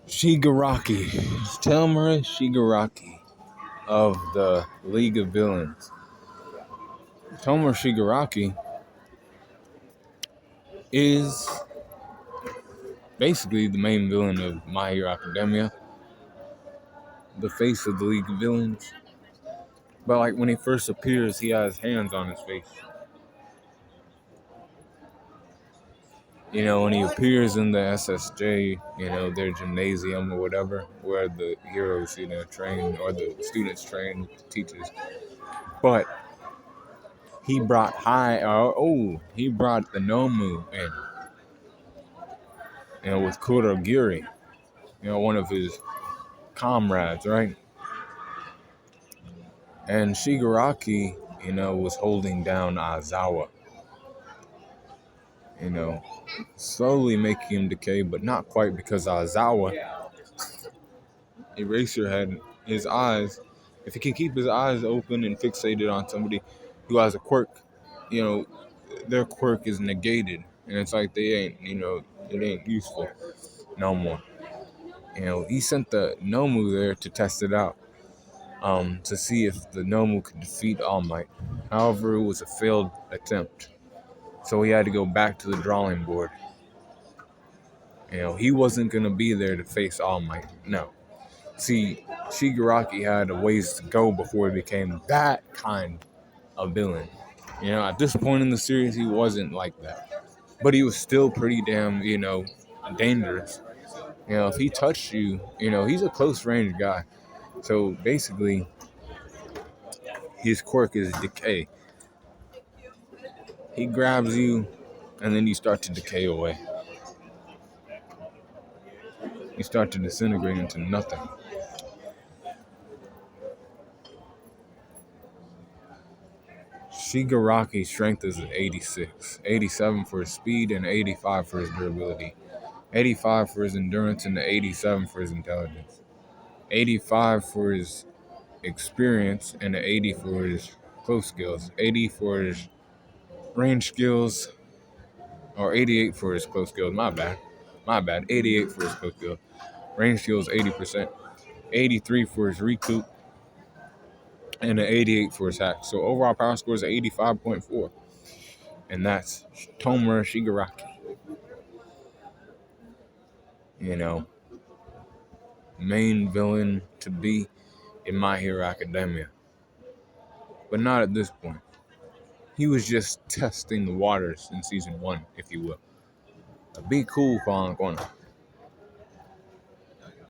Shigaraki. Telmura Shigaraki of the League of Villains. Telmura Shigaraki is basically the main villain of My Hero Academia, the face of the League of Villains. But like when he first appears, he has hands on his face. You know, when he appears in the SSJ, you know, their gymnasium or whatever, where the heroes, you know, train, or the students train, teachers. But he brought he brought the Nomu in, you know, with Kurogiri, you know, one of his comrades, right? And Shigaraki, you know, was holding down Aizawa, you know, slowly making him decay, but not quite, because Aizawa, Eraserhead, his eyes, if he can keep his eyes open and fixated on somebody who has a quirk, you know, their quirk is negated. And it's like they ain't, you know, it ain't useful no more. You know, he sent the Nomu there to test it out, to see if the Nomu could defeat All Might. However, it was a failed attempt. So he had to go back to the drawing board. You know, he wasn't going to be there to face All Might. No. See, Shigaraki had a ways to go before he became that kind of villain. You know, at this point in the series, he wasn't like that. But he was still pretty damn, you know, dangerous. You know, if he touched you, you know, he's a close range guy. So basically, his quirk is decay. He grabs you, and then you start to decay away. You start to disintegrate into nothing. Shigaraki's strength is 86, 87 for his speed, and 85 for his durability, 85 for his endurance, and 87 for his intelligence, 85 for his experience, and 80 for his close skills, 80 for his range skills, or 88 for his close skills. My bad. 88 for his close skills. Range skills 80%, 83 for his recoup, and an 88 for his hack. So overall power score is 85.4. And that's Tomura Shigaraki. You know, main villain to be in My Hero Academia. But not at this point. He was just testing the waters in season 1, if you will. Be cool, Fallen Corner.